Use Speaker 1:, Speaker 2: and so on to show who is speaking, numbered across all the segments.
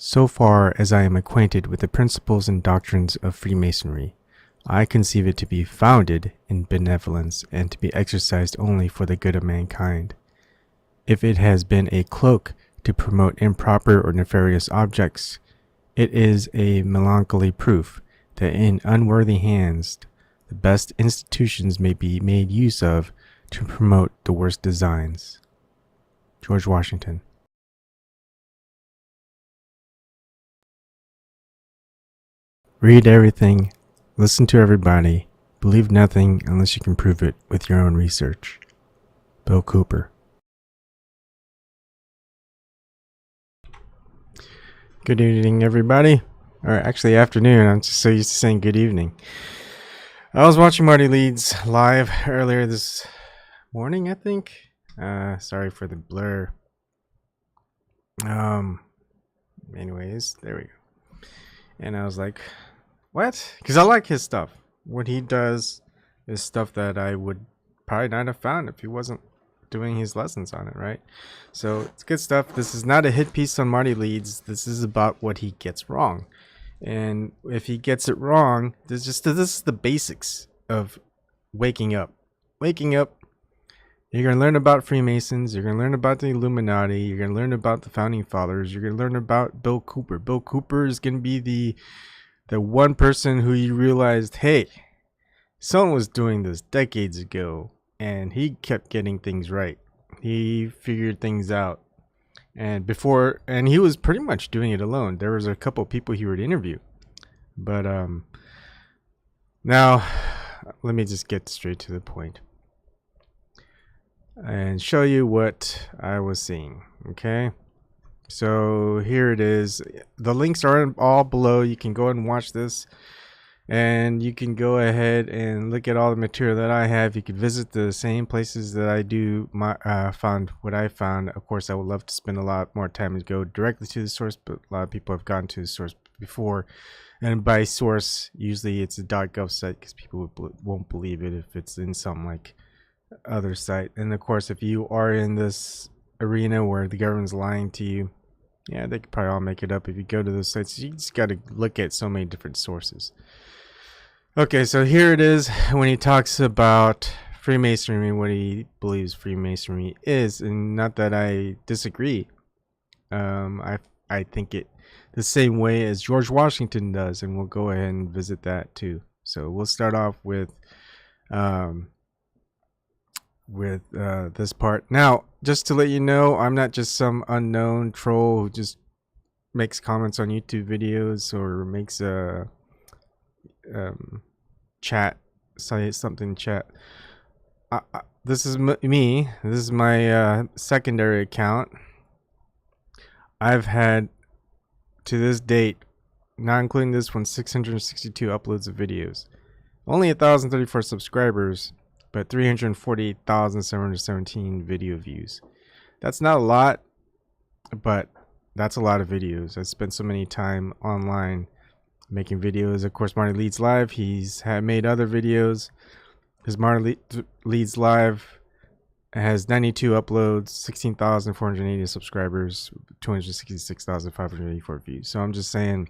Speaker 1: So far as I am acquainted with the principles and doctrines of Freemasonry, I conceive it to be founded in benevolence and to be exercised only for the good of mankind. If it has been a cloak to promote improper or nefarious objects, it is a melancholy proof that in unworthy hands the best institutions may be made use of to promote the worst designs. George Washington. Read everything, listen to everybody, believe nothing unless you can prove it with your own research. Bill Cooper. Good evening, everybody. Or actually, afternoon. I'm just so used to saying good evening. I was watching Marty Leeds live earlier this morning, I think. Sorry for the blur. Anyways, there we go. And I was like, what? Because I like his stuff. What he does is stuff that I would probably not have found if he wasn't doing his lessons on it, right? So it's good stuff. This is not a hit piece on Marty Leeds. This is about what he gets wrong. And if he gets it wrong, this is the basics of waking up. Waking up. You're going to learn about Freemasons. You're going to learn about the Illuminati. You're going to learn about the Founding Fathers. You're going to learn about Bill Cooper. Bill Cooper is going to be the one person who you realized, hey, someone was doing this decades ago, and he kept getting things right. He figured things out. And he was pretty much doing it alone. There was a couple of people he would interview. But now, let me just get straight to the point and show you what I was seeing. Okay, so here it is. The links are all below. You can go ahead and watch this, and you can go ahead and look at all the material that I have. You can visit the same places that I do. Found what I found. Of course, I would love to spend a lot more time and go directly to the source, but a lot of people have gone to the source before. And by source, usually it's a .gov site because people won't believe it if it's in some like other site. And of course, if you are in this arena where the government's lying to you, yeah, they could probably all make it up. If you go to those sites, you just got to look at so many different sources. Okay, so here it is when he talks about Freemasonry, what he believes Freemasonry is, and not that I disagree. I think it the same way as George Washington does, and we'll go ahead and visit that too. So we'll start off with this part. Now, just to let you know, I'm not just some unknown troll who just makes comments on YouTube videos or makes a chat, say something chat. This is me. This is my secondary account. I've had, to this date, not including this one, 662 uploads of videos. Only 1,034 subscribers, but 348,717 video views. That's not a lot, but that's a lot of videos. I spent so many time online making videos. Of course, Marty Leeds Live, he's made other videos. His Marty Leeds Live has 92 uploads, 16,480 subscribers, 266,584 views. So I'm just saying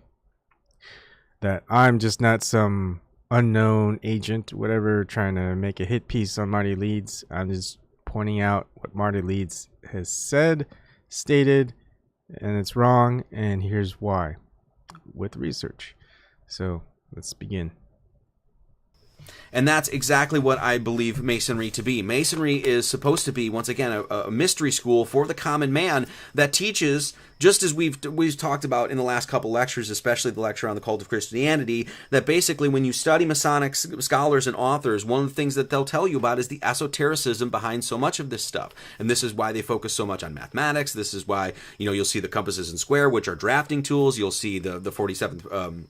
Speaker 1: that I'm just not some unknown agent, whatever, trying to make a hit piece on Marty Leeds. I'm just pointing out what Marty Leeds has said, stated, and it's wrong, and here's why, with research. So let's begin.
Speaker 2: And that's exactly what I believe Masonry to be. Masonry is supposed to be, once again, a mystery school for the common man that teaches, just as we've talked about in the last couple lectures, especially the lecture on the cult of Christianity, that basically when you study Masonic scholars and authors, one of the things that they'll tell you about is the esotericism behind so much of this stuff. And this is why they focus so much on mathematics. This is why, you'll see the compasses and square, which are drafting tools. You'll see the 47th...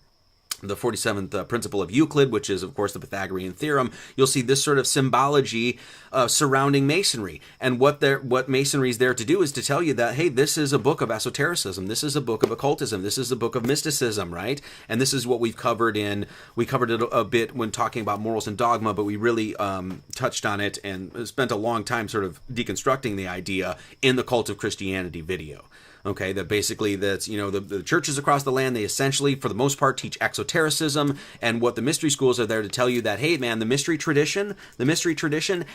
Speaker 2: the 47th principle of Euclid, which is, of course, the Pythagorean theorem. You'll see this sort of symbology surrounding Masonry. And what Masonry is there to do is to tell you that, hey, this is a book of esotericism. This is a book of occultism. This is a book of mysticism, right? And this is what we covered it a bit when talking about morals and dogma, but we really touched on it and spent a long time sort of deconstructing the idea in the Cult of Christianity video. Okay, that basically that's, the churches across the land, they essentially, for the most part, teach exotericism, and what the mystery schools are there to tell you that, hey man, the mystery tradition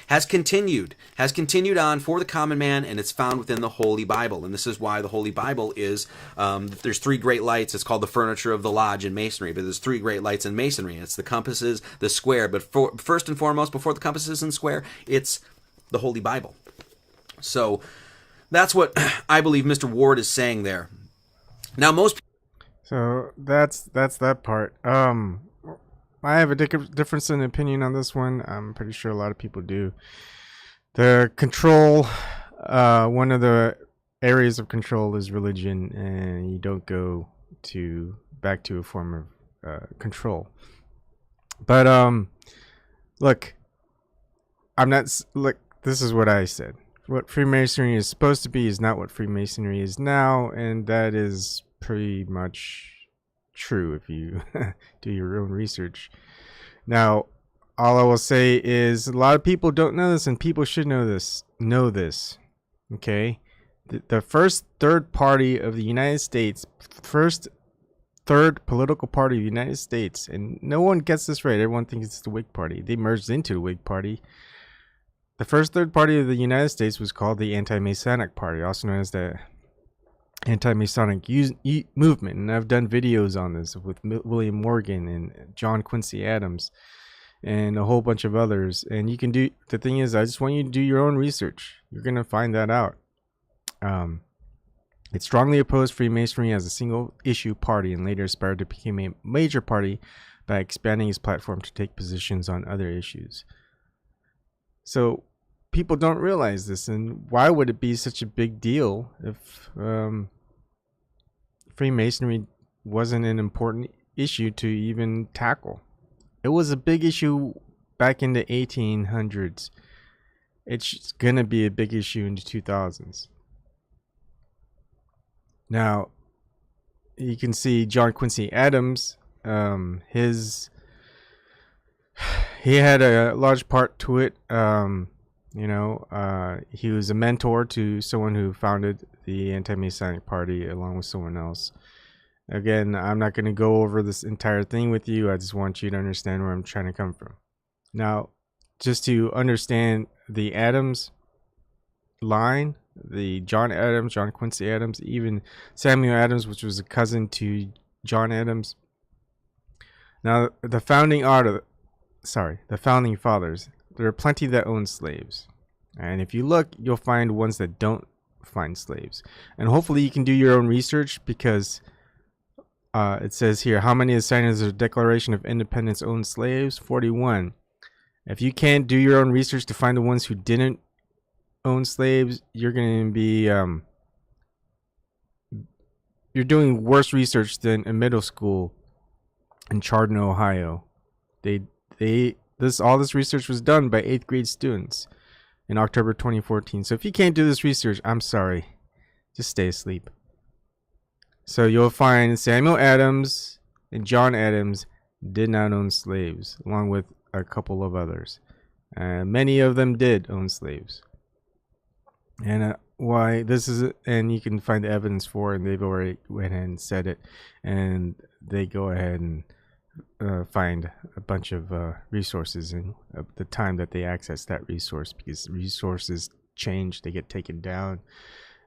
Speaker 2: has continued on for the common man, and it's found within the Holy Bible. And this is why the Holy Bible is, there's three great lights. It's called the furniture of the lodge in Masonry, but there's three great lights in Masonry. It's the compasses, the square, but first and foremost, before the compasses and square, it's the Holy Bible. So that's what I believe Mr. Ward is saying there. Now,
Speaker 1: So that's that part. I have a difference in opinion on this one. I'm pretty sure a lot of people do. The control, one of the areas of control is religion, and you don't go back to a form of control. But look, this is what I said. What Freemasonry is supposed to be is not what Freemasonry is now, and that is pretty much true if you do your own research. Now, all I will say is a lot of people don't know this, and people should know this. Okay? The first third party of the United States, third political party of the United States, and no one gets this right. Everyone thinks it's the Whig Party. They merged into the Whig Party. The first third party of the United States was called the Anti-masonic Party, also known as the Anti-masonic movement. And I've done videos on this with William Morgan and John Quincy Adams and a whole bunch of others. And you can do, the thing is, I just want you to do your own research. You're going to find that out. It strongly opposed Freemasonry as a single issue party and later aspired to become a major party by expanding its platform to take positions on other issues. So people don't realize this, and why would it be such a big deal if Freemasonry wasn't an important issue to even tackle? It was a big issue back in the 1800s. It's going to be a big issue in the 2000s. Now, you can see John Quincy Adams, he had a large part to it. He was a mentor to someone who founded the Anti-masonic Party along with someone else. Again, I'm not going to go over this entire thing with you. I just want you to understand where I'm trying to come from. Now, just to understand the Adams line, the John Quincy Adams, even Samuel Adams, which was a cousin to John Adams. Now, the founding fathers, there are plenty that own slaves. And if you look, you'll find ones that don't find slaves. And hopefully you can do your own research, because it says here, how many of the signers of the Declaration of Independence owned slaves? 41. If you can't do your own research to find the ones who didn't own slaves, you're going to be you're doing worse research than a middle school in Chardon, Ohio. All this research was done by 8th grade students in October 2014. So if you can't do this research, I'm sorry. Just stay asleep. So you'll find Samuel Adams and John Adams did not own slaves, along with a couple of others. Many of them did own slaves. And why this is, and you can find the evidence for it, and they've already went ahead and said it, and they go ahead and find a bunch of resources in the time that they access that resource, because resources change, they get taken down,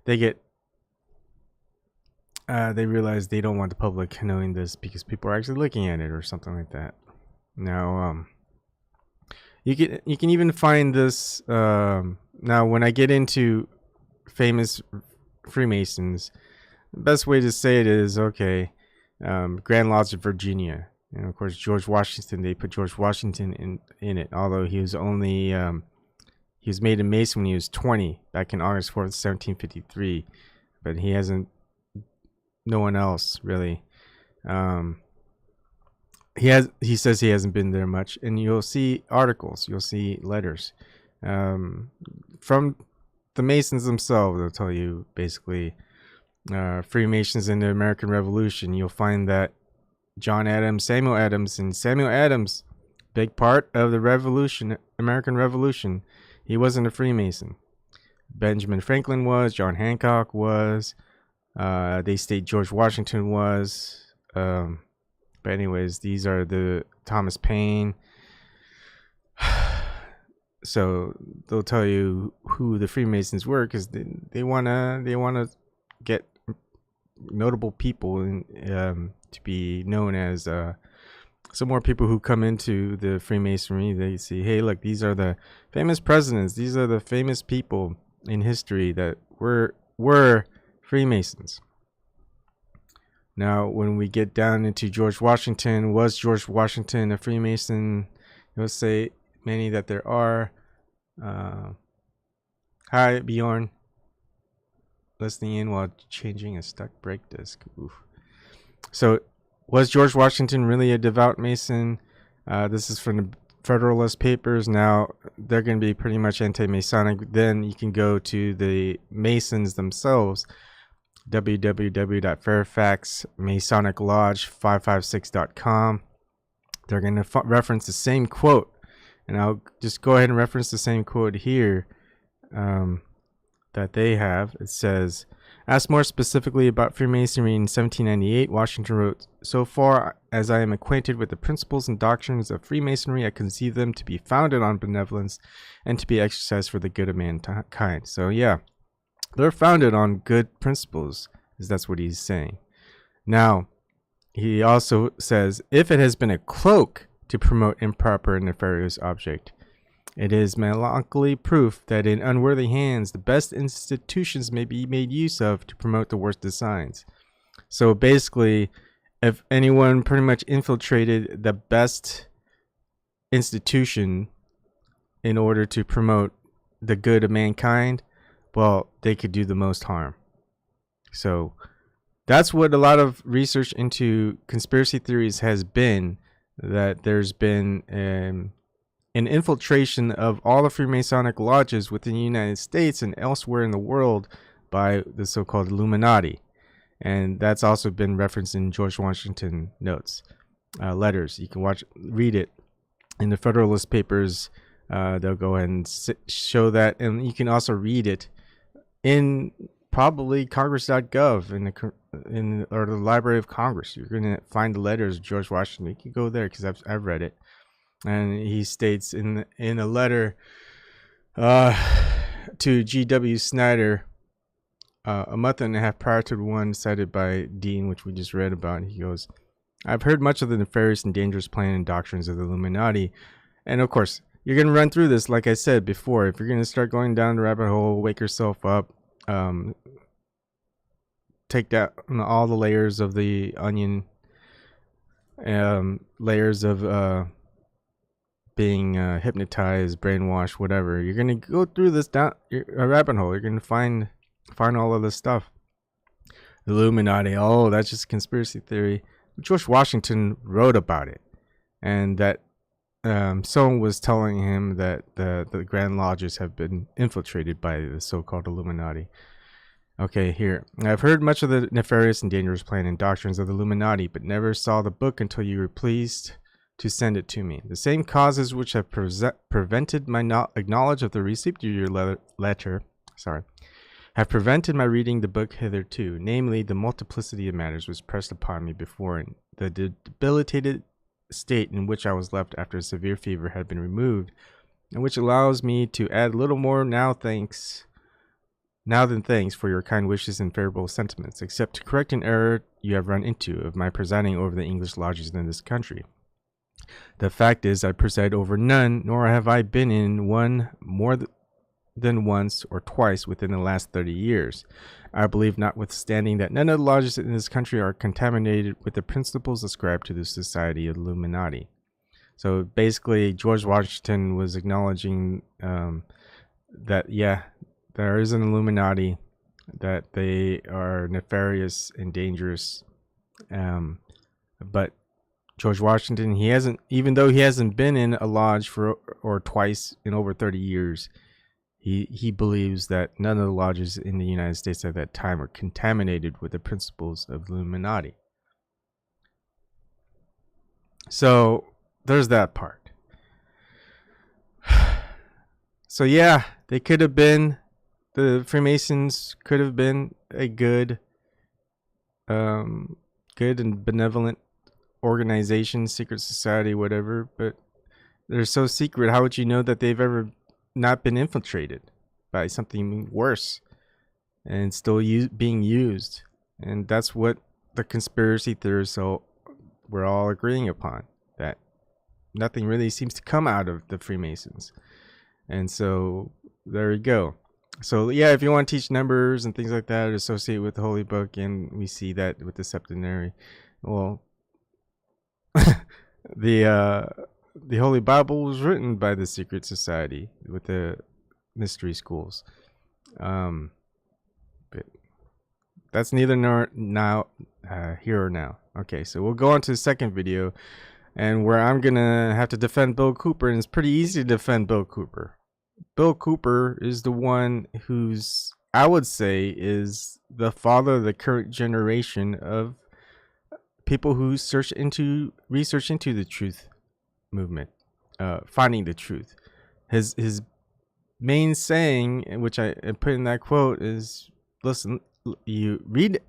Speaker 1: they realize they don't want the public knowing this because people are actually looking at it or something like that. Now you can even find this now when I get into famous Freemasons. The best way to say it is, okay, Grand Lodge of Virginia. And of course, George Washington, they put George Washington in it, although he was only, he was made a Mason when he was 20, back in August 4th, 1753. But he hasn't, no one else really. He says he hasn't been there much, and you'll see articles, you'll see letters from the Masons themselves. They'll tell you basically Freemasons in the American Revolution. You'll find that Samuel Adams, big part of the Revolution, American Revolution. He wasn't a Freemason. Benjamin Franklin was, John Hancock was, They state George Washington was. But anyways, these are the Thomas Paine. So they'll tell you who the Freemasons were because they wanna get notable people to be known as some more people who come into the Freemasonry. They see, hey, look, these are the famous presidents. These are the famous people in history that were Freemasons. Now, when we get down into George Washington, was George Washington a Freemason? You'll say many that there are. Hi, Bjorn. Listening in while changing a stuck brake disc. Oof. So, was George Washington really a devout Mason? This is from the Federalist Papers. Now, they're going to be pretty much anti-masonic. Then you can go to the Masons themselves. www.fairfaxmasoniclodge556.com. They're going to reference the same quote. And I'll just go ahead and reference the same quote here that they have. It says, asked more specifically about Freemasonry in 1798, Washington wrote, so far as I am acquainted with the principles and doctrines of Freemasonry, I conceive them to be founded on benevolence and to be exercised for the good of mankind. So yeah, they're founded on good principles, as that's what he's saying. Now, he also says, if it has been a cloak to promote improper and nefarious object, it is melancholy proof that in unworthy hands the best institutions may be made use of to promote the worst designs. So basically, if anyone pretty much infiltrated the best institution in order to promote the good of mankind, well, they could do the most harm. So that's what a lot of research into conspiracy theories has been, that there's been an infiltration of all the Freemasonic lodges within the United States and elsewhere in the world by the so-called Illuminati. And that's also been referenced in George Washington notes, letters. You can read it in the Federalist Papers. They'll go ahead and show that. And you can also read it in probably congress.gov or the Library of Congress. You're going to find the letters of George Washington. You can go there because I've read it. And he states in a letter to G.W. Snyder a month and a half prior to the one cited by Dean, which we just read about, he goes, I've heard much of the nefarious and dangerous plan and doctrines of the Illuminati. And of course, you're going to run through this, like I said before. If you're going to start going down the rabbit hole, wake yourself up, take down all the layers of the onion, layers of being hypnotized, brainwashed, whatever. You're going to go through this down a rabbit hole. You're going to find all of this stuff. Illuminati, oh, that's just conspiracy theory. George Washington wrote about it, and that someone was telling him that the Grand Lodges have been infiltrated by the so-called Illuminati. Okay, here. I've heard much of the nefarious and dangerous plan and doctrines of the Illuminati, but never saw the book until you were pleased to send it to me. The same causes which have prevented my knowledge of the receipt of your letter, have prevented my reading the book hitherto, namely the multiplicity of matters which pressed upon me before, and the debilitated state in which I was left after a severe fever had been removed, and which allows me to add little more now than thanks for your kind wishes and favorable sentiments, except to correct an error you have run into of my presiding over the English lodges in this country. The fact is, I preside over none, nor have I been in one more than once or twice within the last 30 years. I believe, notwithstanding, that none of the lodges in this country are contaminated with the principles ascribed to the Society of Illuminati. So basically, George Washington was acknowledging that, yeah, there is an Illuminati, that they are nefarious and dangerous, but George Washington, even though he hasn't been in a lodge or twice in over 30 years, he believes that none of the lodges in the United States at that time are contaminated with the principles of Illuminati. So there's that part. So yeah, the Freemasons could have been a good good and benevolent organization, secret society, whatever, but they're so secret. How would you know that they've ever not been infiltrated by something worse and still being used? And that's what the conspiracy theorists we're all agreeing upon, that nothing really seems to come out of the Freemasons. And so there you go. So yeah, if you want to teach numbers and things like that associated with the Holy Book, and we see that with the septenary, well, the Holy Bible was written by the secret society with the mystery schools. But that's neither nor now, here or now. Okay, so we'll go on to the second video, and where I'm gonna have to defend Bill Cooper, and it's pretty easy to defend Bill Cooper. Bill Cooper is the one who's, I would say, is the father of the current generation of people who research into the truth movement, finding the truth. His main saying, which I put in that quote, is, listen, you read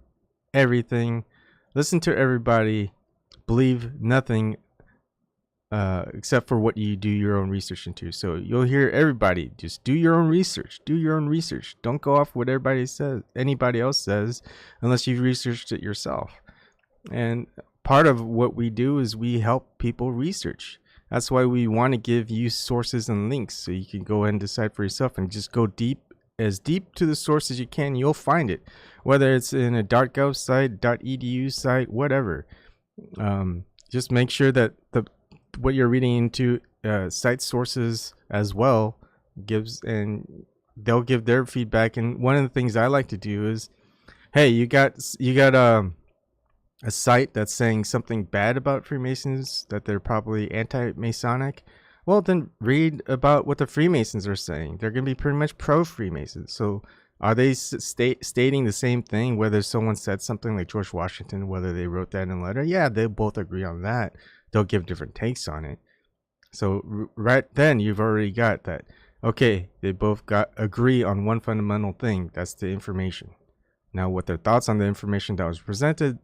Speaker 1: everything, listen to everybody, believe nothing except for what you do your own research into. So you'll hear everybody, just do your own research. Do your own research. Don't go off what anybody else says, unless you've researched it yourself. And part of what we do is we help people research. That's why we want to give you sources and links, so you can go and decide for yourself and just go as deep to the source as you can. You'll find it, whether it's in a .gov site, .edu site, whatever. Just make sure that what you're reading into cite sources as well, and they'll give their feedback. And one of the things I like to do is, hey, you got a site that's saying something bad about Freemasons, that they're probably anti-masonic. Well, then read about what the Freemasons are saying. They're going to be pretty much pro-Freemasons. So are they stating the same thing, whether someone said something like George Washington, whether they wrote that in a letter? Yeah, they both agree on that. They'll give different takes on it. So right then you've already got that. Okay, they both agree on one fundamental thing. That's the information. Now, what their thoughts on the information that was presented,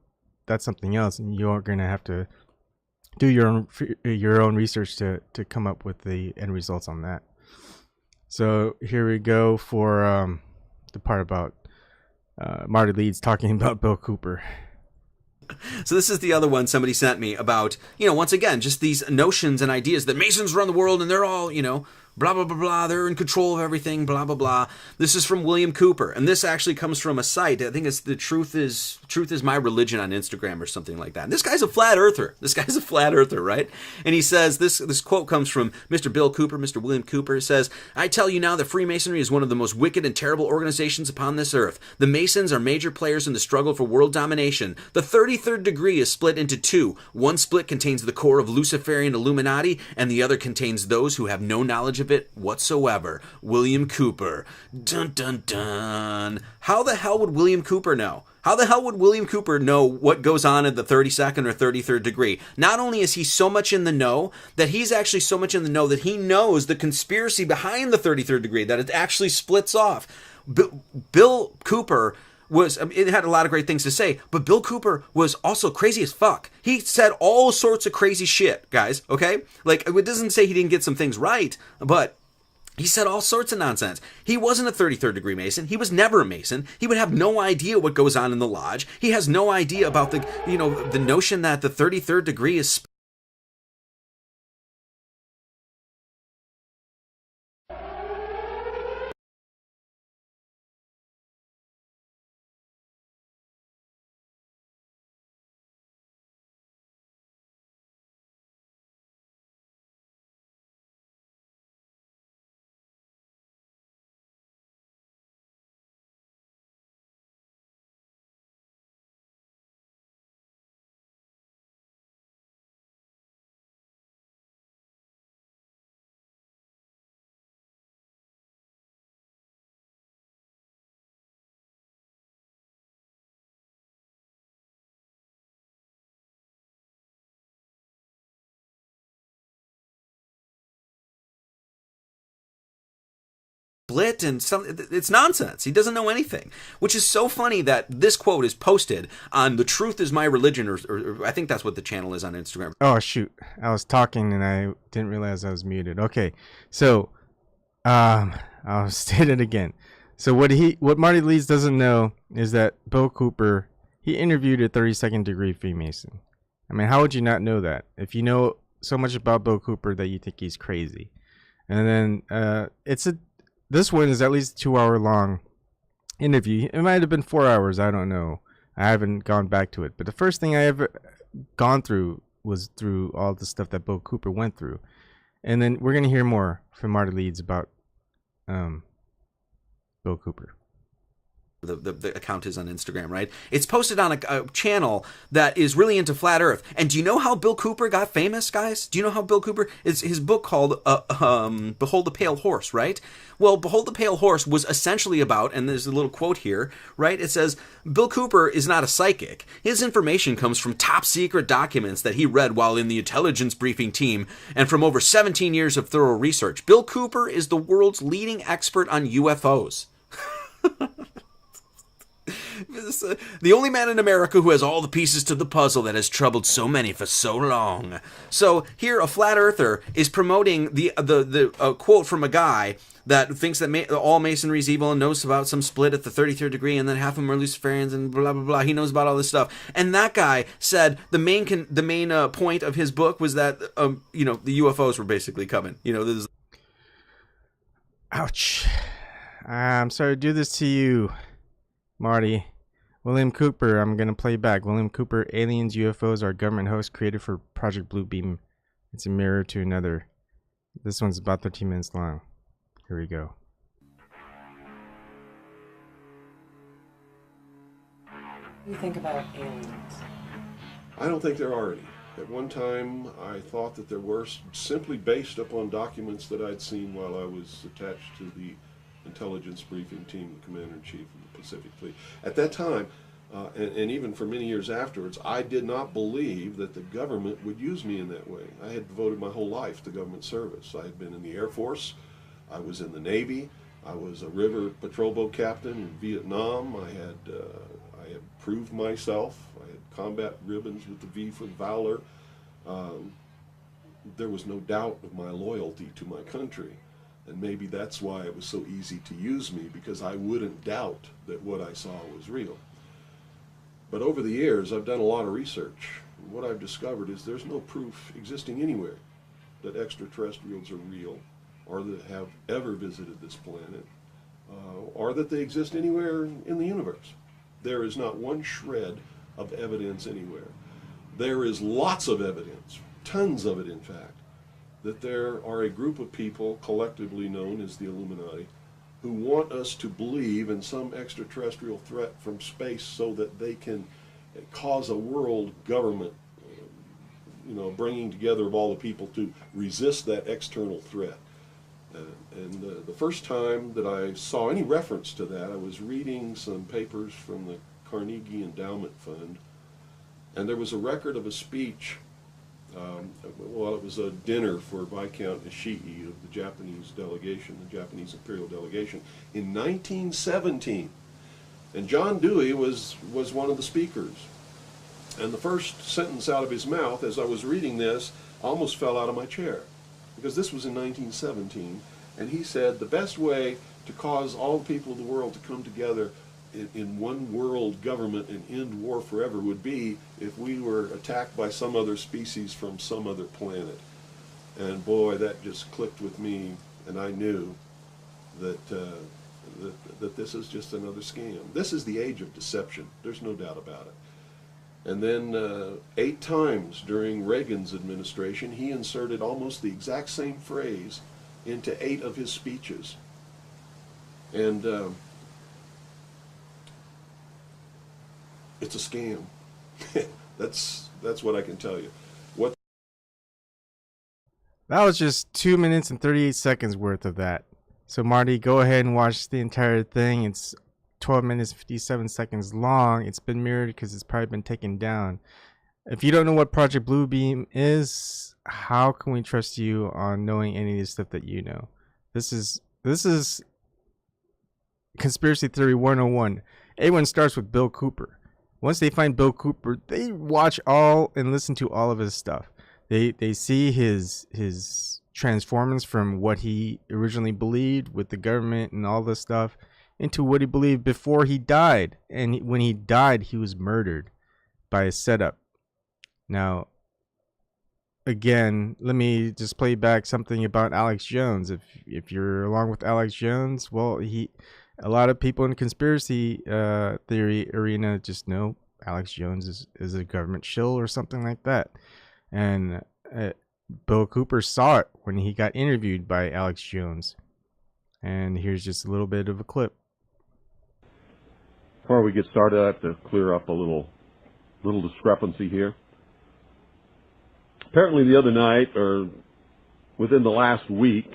Speaker 1: that's something else, and you're going to have to do your own research to come up with the end results on that. So here we go for the part about Marty Leeds talking about Bill Cooper.
Speaker 2: So this is the other one somebody sent me about, once again, just these notions and ideas that Masons run the world and they're all, blah, blah, blah, blah, they're in control of everything, blah, blah, blah. This is from William Cooper, and this actually comes from a site. I think it's the Truth is My Religion on Instagram or something like that. And this guy's a flat earther. Right? And he says, this quote comes from Mr. Bill Cooper, Mr. William Cooper. He says, I tell you now that Freemasonry is one of the most wicked and terrible organizations upon this earth. The Masons are major players in the struggle for world domination. The 33rd degree is split into two. One split contains the core of Luciferian Illuminati, and the other contains those who have no knowledge of it whatsoever. William Cooper. Dun dun dun. How the hell would William Cooper know? How the hell would William Cooper know what goes on in the 32nd or 33rd degree? Not only is he so much in the know, that he's actually so much in the know that he knows the conspiracy behind the 33rd degree, that it actually splits off. Bill Cooper it had a lot of great things to say, but Bill Cooper was also crazy as fuck. He said all sorts of crazy shit, guys, okay? Like, it doesn't say he didn't get some things right, but he said all sorts of nonsense. He wasn't a 33rd degree Mason. He was never a Mason. He would have no idea what goes on in the lodge. He has no idea about the notion that the 33rd degree is split and it's nonsense. He doesn't know anything, which is so funny that this quote is posted on The Truth Is My Religion, or I think that's what the channel is on Instagram.
Speaker 1: Oh, shoot. I was talking and I didn't realize I was muted. Okay. So, I'll state it again. So what Marty Leeds doesn't know is that Bill Cooper, he interviewed a 32nd degree Freemason. I mean, how would you not know that? If you know so much about Bill Cooper that you think he's crazy. And then this one is at least a 2-hour long interview. It might have been 4 hours, I don't know. I haven't gone back to it. But the first thing I ever gone through was through all the stuff that Bill Cooper went through. And then we're going to hear more from Marty Leeds about Bill Cooper.
Speaker 2: The account is on Instagram, right? It's posted on a channel that is really into flat Earth. And do you know how Bill Cooper got famous, guys? Do you know how Bill Cooper is? His book called Behold the Pale Horse, right? Well, Behold the Pale Horse was essentially about, and there's a little quote here, right? It says, Bill Cooper is not a psychic. His information comes from top secret documents that he read while in the intelligence briefing team and from over 17 years of thorough research. Bill Cooper is the world's leading expert on UFOs. The only man in America who has all the pieces to the puzzle that has troubled so many for so long. So here, a flat earther is promoting the quote from a guy that thinks that all masonry is evil and knows about some split at the 33rd degree, and then half of them are Luciferians and blah blah blah. He knows about all this stuff, and that guy said the main point of his book was that the UFOs were basically coming. This is...
Speaker 1: Ouch! I'm sorry to do this to you, Marty. William Cooper, I'm going to play back. William Cooper, aliens, UFOs are government hosts created for Project Bluebeam. It's a mirror to another. This one's about 13 minutes long. Here we go.
Speaker 3: What do you think about aliens?
Speaker 4: I don't think there are any. At one time, I thought that there were, simply based upon documents that I'd seen while I was attached to the intelligence briefing team, the commander-in-chief of the Pacific Fleet. At that time, and even for many years afterwards, I did not believe that the government would use me in that way. I had devoted my whole life to government service. I had been in the Air Force, I was in the Navy, I was a river patrol boat captain in Vietnam, I had proved myself, I had combat ribbons with the V for Valor. There was no doubt of my loyalty to my country. And maybe that's why it was so easy to use me, because I wouldn't doubt that what I saw was real. But over the years, I've done a lot of research. And what I've discovered is there's no proof existing anywhere that extraterrestrials are real, or that have ever visited this planet, or that they exist anywhere in the universe. There is not one shred of evidence anywhere. There is lots of evidence, tons of it in fact, that there are a group of people collectively known as the Illuminati who want us to believe in some extraterrestrial threat from space so that they can cause a world government, bringing together of all the people to resist that external threat. And the first time that I saw any reference to that, I was reading some papers from the Carnegie Endowment Fund, and there was a record of a speech. It was a dinner for Viscount Ishii of the Japanese delegation, the Japanese imperial delegation, in 1917. And John Dewey was one of the speakers. And the first sentence out of his mouth, as I was reading this, I almost fell out of my chair, because this was in 1917. And he said, the best way to cause all the people of the world to come together in one world government and end war forever would be if we were attacked by some other species from some other planet. And boy, that just clicked with me, and I knew that that this is just another scam. This is the age of deception. There's no doubt about it. And then 8 times during Reagan's administration, he inserted almost the exact same phrase into 8 of his speeches. And it's a scam. That's what I can tell you.
Speaker 1: That was just 2 minutes and 38 seconds worth of that. So Marty, go ahead and watch the entire thing. It's 12 minutes 57 seconds long. It's been mirrored because it's probably been taken down. If you don't know what Project Bluebeam is, how can we trust you on knowing any of the stuff that you know? This is Conspiracy Theory 101. Everyone starts with Bill Cooper. Once they find Bill Cooper, they watch all and listen to all of his stuff. They see his transformance from what he originally believed with the government and all this stuff into what he believed before he died. And when he died, he was murdered by a setup. Now, again, let me just play back something about Alex Jones. If you're along with Alex Jones, well, a lot of people in conspiracy theory arena just know Alex Jones is a government shill or something like that. And Bill Cooper saw it when he got interviewed by Alex Jones. And here's just a little bit of a clip.
Speaker 5: Before we get started, I have to clear up a little discrepancy here. Apparently the other night, or within the last week,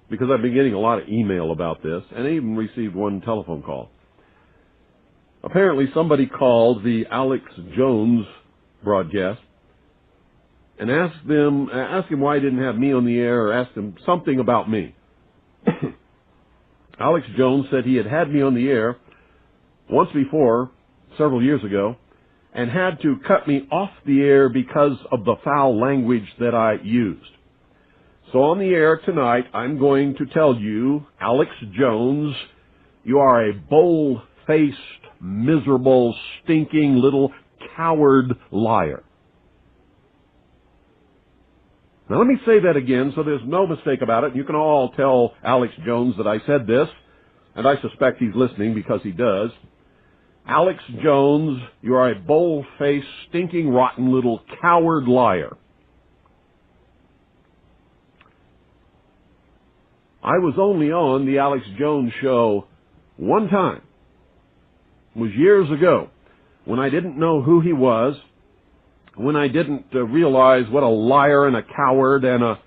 Speaker 5: because I've been getting a lot of email about this, and I even received one telephone call. Apparently somebody called the Alex Jones broadcast and asked him why he didn't have me on the air, or asked him something about me. Alex Jones said he had me on the air once before, several years ago, and had to cut me off the air because of the foul language that I used. So on the air tonight, I'm going to tell you, Alex Jones, you are a bold-faced, miserable, stinking little coward liar. Now let me say that again so there's no mistake about it. You can all tell Alex Jones that I said this, and I suspect he's listening because he does. Alex Jones, you are a bold-faced, stinking, rotten little coward liar. I was only on the Alex Jones show one time. It was years ago, when I didn't know who he was, when I didn't realize what a liar and a coward and a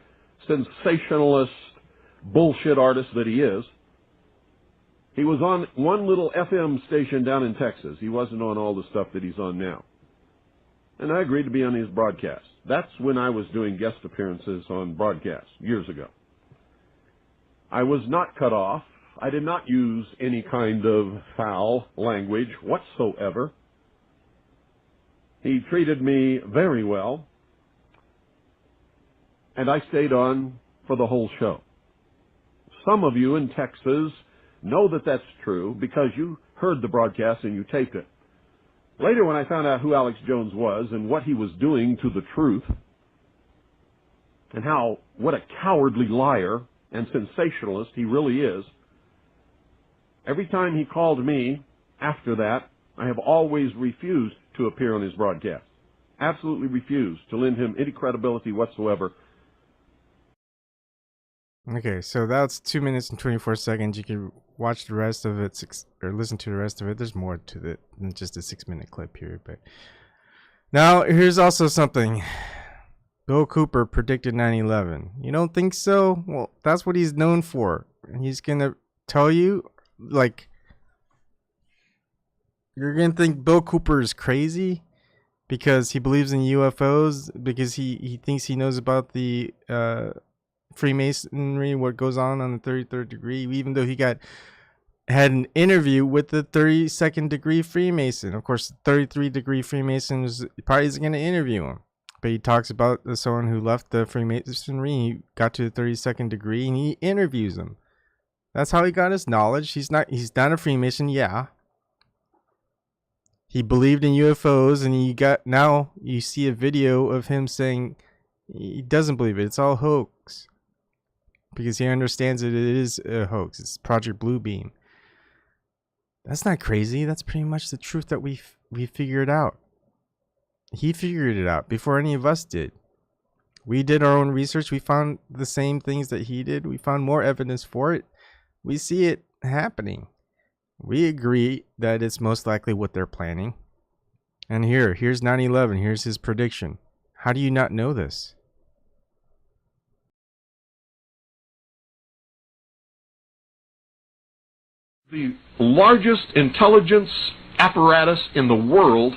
Speaker 5: sensationalist bullshit artist that he is. He was on one little FM station down in Texas. He wasn't on all the stuff that he's on now. And I agreed to be on his broadcast. That's when I was doing guest appearances on broadcasts, years ago. I was not cut off. I did not use any kind of foul language whatsoever. He treated me very well, and I stayed on for the whole show. Some of you in Texas know that that's true because you heard the broadcast and you taped it. Later, when I found out who Alex Jones was and what he was doing to the truth, and what a cowardly liar and sensationalist he really is, every time he called me after that, I have always refused to appear on his broadcast. Absolutely refused to lend him any credibility whatsoever.
Speaker 1: Okay, so that's 2 minutes and 24 seconds. You can watch the rest of it, or listen to the rest of it. There's more to it than just a 6-minute clip here. But now, here's also something. Bill Cooper predicted 9/11. You don't think so? Well, that's what he's known for. And he's going to tell you, like, you're going to think Bill Cooper is crazy because he believes in UFOs, because he thinks he knows about the Freemasonry, what goes on the 33rd degree, even though he had an interview with the 32nd degree Freemason. Of course, the 33 degree Freemason probably isn't going to interview him. But he talks about someone who left the Freemasonry, he got to the 32nd degree, and he interviews him. That's how he got his knowledge. He's not a Freemason, yeah. He believed in UFOs, and now you see a video of him saying he doesn't believe it. It's all hoax. Because he understands that it is a hoax. It's Project Bluebeam. That's not crazy. That's pretty much the truth that we figured out. He figured it out before any of us did. We did our own research. We found the same things that he did. We found more evidence for it. We see it happening. We agree that it's most likely what they're planning. And here's 9/11. Here's his prediction. How do you not know this?
Speaker 5: The largest intelligence apparatus in the world,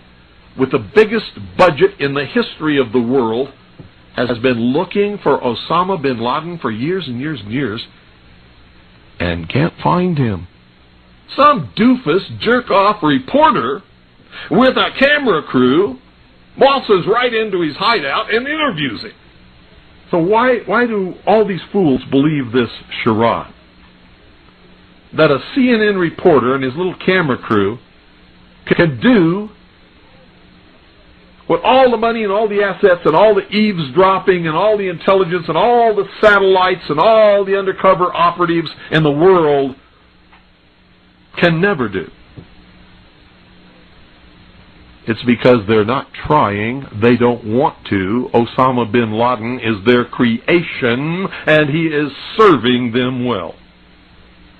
Speaker 5: with the biggest budget in the history of the world, has been looking for Osama bin Laden for years and years and years, and can't find him. some doofus jerk-off reporter with a camera crew waltzes right into his hideout and interviews him. So why do all these fools believe this charade? That a CNN reporter and his little camera crew can do what all the money and all the assets and all the eavesdropping and all the intelligence and all the satellites and all the undercover operatives in the world can never do. It's because they're not trying. They don't want to. Osama bin Laden is their creation, and he is serving them well.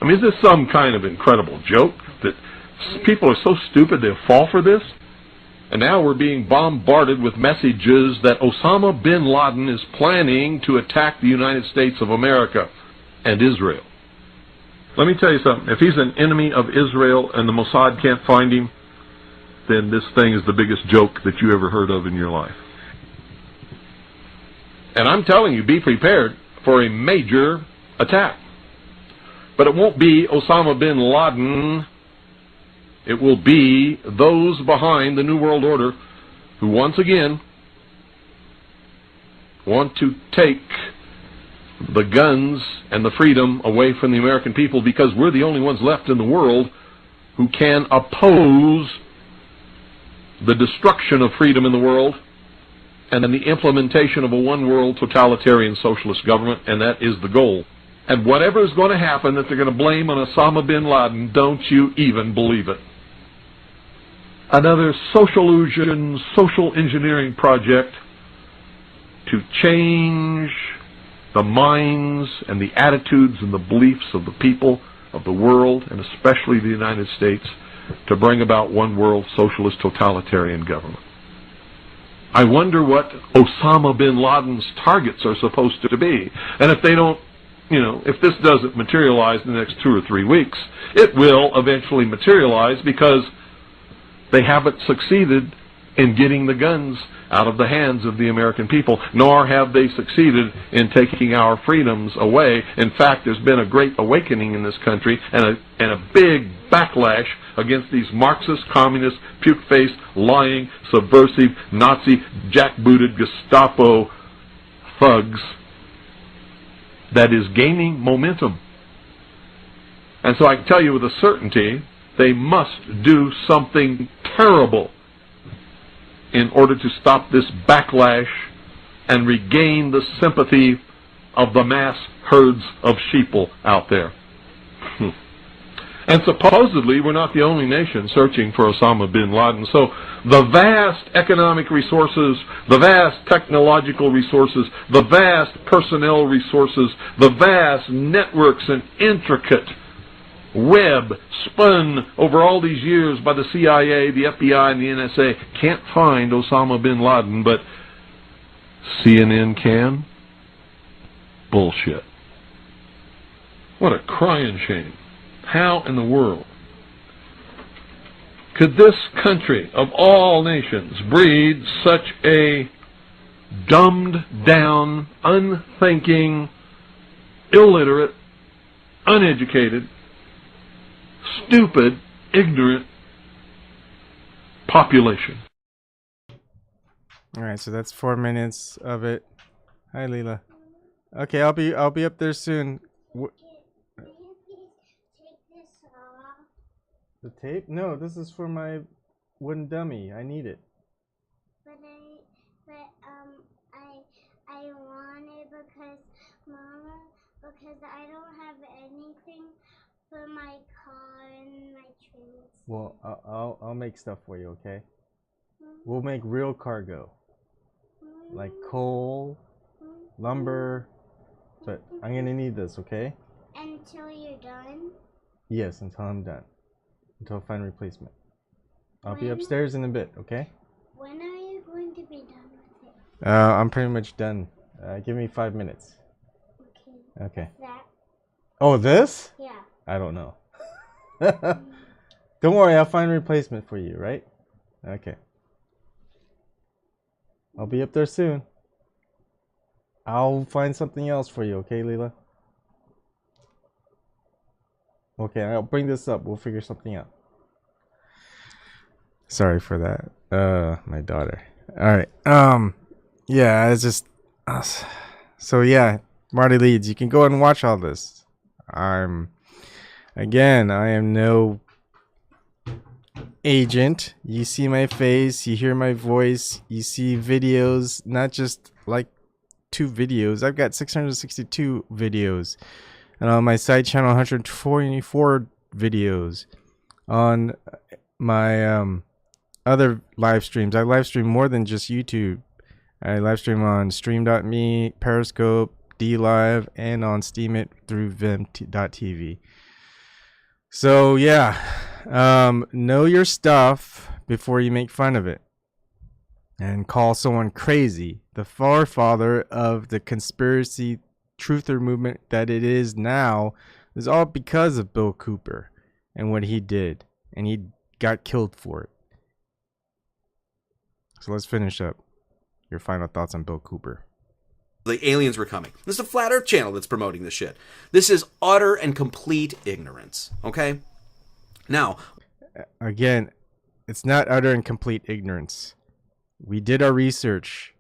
Speaker 5: I mean, is this some kind of incredible joke that people are so stupid they'll fall for this? And now we're being bombarded with messages that Osama bin Laden is planning to attack the United States of America and Israel. Let me tell you something. If he's an enemy of Israel and the Mossad can't find him, then this thing is the biggest joke that you ever heard of in your life. And I'm telling you, be prepared for a major attack. But it won't be Osama bin Laden. It will be those behind the New World Order who once again want to take the guns and the freedom away from the American people, because we're the only ones left in the world who can oppose the destruction of freedom in the world and then the implementation of a one-world totalitarian socialist government, and that is the goal. And whatever is going to happen that they're going to blame on Osama bin Laden, don't you even believe it. Another social illusion, social engineering project to change the minds and the attitudes and the beliefs of the people of the world, and especially the United States, to bring about one world socialist totalitarian government. I wonder what Osama bin Laden's targets are supposed to be. And if they don't, if this doesn't materialize in the next 2 or 3 weeks, it will eventually materialize, because they haven't succeeded in getting the guns out of the hands of the American people, nor have they succeeded in taking our freedoms away. In fact, there's been a great awakening in this country and a big backlash against these Marxist, communist, puke-faced, lying, subversive, Nazi, jackbooted Gestapo thugs that is gaining momentum. And so I can tell you with a certainty, they must do something terrible in order to stop this backlash and regain the sympathy of the mass herds of sheeple out there. And supposedly we're not the only nation searching for Osama bin Laden. So the vast economic resources, the vast technological resources, the vast personnel resources, the vast networks and intricate web spun over all these years by the CIA, the FBI, and the NSA can't find Osama bin Laden, but CNN can? Bullshit. What a crying shame. How in the world could this country of all nations breed such a dumbed down, unthinking, illiterate, uneducated, stupid, ignorant population?
Speaker 1: All right, so that's 4 minutes of it. Hi, Leela. Okay, I'll be up there soon. The tape? No, this is for my wooden dummy. I need it.
Speaker 6: But I want it because I don't have anything for my car and my trees.
Speaker 1: Well, I'll make stuff for you, okay? We'll make real cargo, like coal, lumber, but I'm gonna need this, okay?
Speaker 6: Until you're done?
Speaker 1: Yes, until I'm done. Until I find a replacement. I'll be upstairs in a bit, okay?
Speaker 6: When are you going to be done with it?
Speaker 1: I'm pretty much done. Give me 5 minutes. Okay.
Speaker 6: That?
Speaker 1: Oh, this?
Speaker 6: Yeah.
Speaker 1: I don't know. Don't worry, I'll find a replacement for you, right? Okay. I'll be up there soon. I'll find something else for you, okay, Leela? Okay, I'll bring this up. We'll figure something out. Sorry for that. My daughter. All right. Yeah, it's just. So yeah, Marty Leeds. You can go and watch all this. I am no agent. You see my face, you hear my voice, you see videos, not just like 2 videos. I've got 662 videos. And on my side channel, 144 videos. On my other live streams, I live stream more than just YouTube. I live stream on stream.me, Periscope, DLive, and on Steemit through vim.tv. So yeah, know your stuff before you make fun of it and call someone crazy. The forefather of the conspiracy truther movement that it is now is all because of Bill Cooper and what he did, and he got killed for it. So let's finish up your final thoughts on Bill Cooper.
Speaker 2: The aliens were coming. This is a Flat Earth channel that's promoting this shit. This is utter and complete ignorance. Okay? Now,
Speaker 1: again, it's not utter and complete ignorance. We did our research.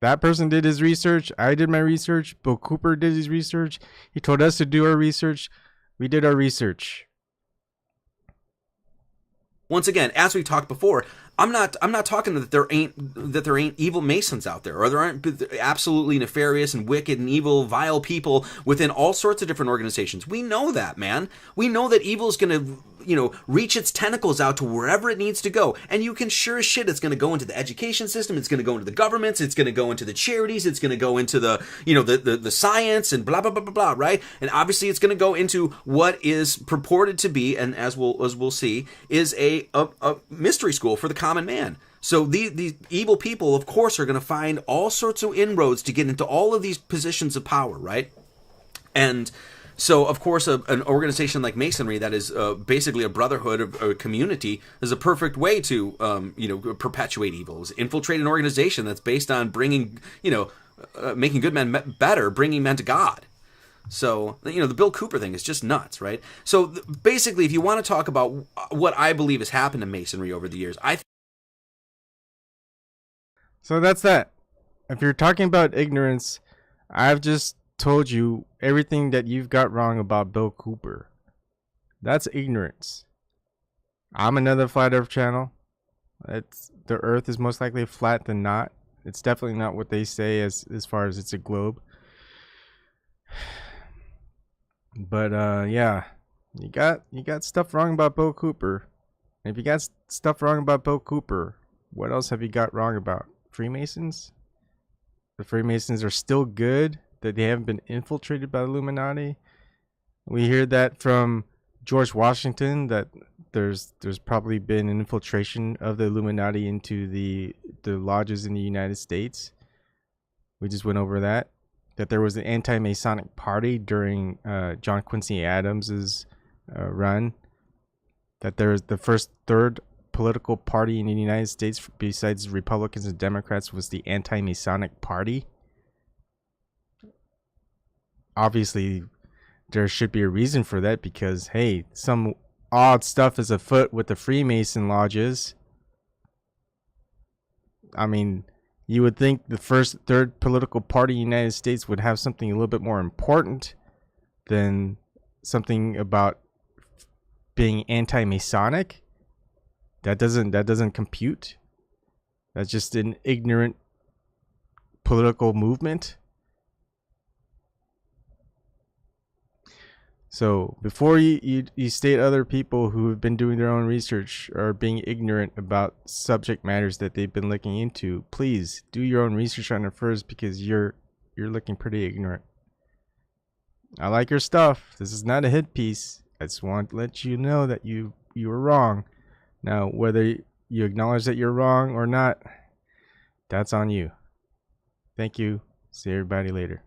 Speaker 1: That person did his research. I did my research. Bill Cooper did his research. He told us to do our research. We did our research.
Speaker 2: once again, as we talked before, I'm not talking that there ain't evil Masons out there, or there aren't absolutely nefarious and wicked and evil, vile people within all sorts of different organizations. We know that, man. We know that evil is going to, reach its tentacles out to wherever it needs to go. And you can sure as shit, it's going to go into the education system. It's going to go into the governments. It's going to go into the charities. It's going to go into the, the science and blah, blah, blah, blah, blah, right? And obviously it's going to go into what is purported to be, and as we'll see, is a mystery school for the common man. So these evil people, of course, are going to find all sorts of inroads to get into all of these positions of power, right? And so, of course, an organization like Masonry that is basically a brotherhood of a community is a perfect way to, perpetuate evil. Infiltrate an organization that's based on bringing, making good men better, bringing men to God. So, the Bill Cooper thing is just nuts, right? So, basically, if you want to talk about what I believe has happened to Masonry over the years,
Speaker 1: So that's that. If you're talking about ignorance, I've just told you everything that you've got wrong about Bill Cooper. That's ignorance. I'm another Flat Earth channel. The Earth is most likely flat than not. It's definitely not what they say as far as it's a globe. But yeah, you got stuff wrong about Bill Cooper. And if you got stuff wrong about Bill Cooper, what else have you got wrong about Freemasons? The Freemasons are still good, that they haven't been infiltrated by the Illuminati. We hear that from George Washington, that there's probably been an infiltration of the Illuminati into the lodges in the United States. We just went over that. That there was an anti-masonic party during John Quincy Adams's run. That there was the third political party in the United States besides Republicans and Democrats was the anti-masonic party. Obviously, there should be a reason for that, because hey, some odd stuff is afoot with the Freemason lodges. I mean, you would think the third political party in the United States would have something a little bit more important than something about being anti-masonic. That doesn't compute. That's just an ignorant political movement. So before you state other people who have been doing their own research or being ignorant about subject matters that they've been looking into, please do your own research on it first, because you're looking pretty ignorant. I like your stuff. This is not a hit piece. I just want to let you know that you were wrong. Now, whether you acknowledge that you're wrong or not, that's on you. Thank you. See everybody later.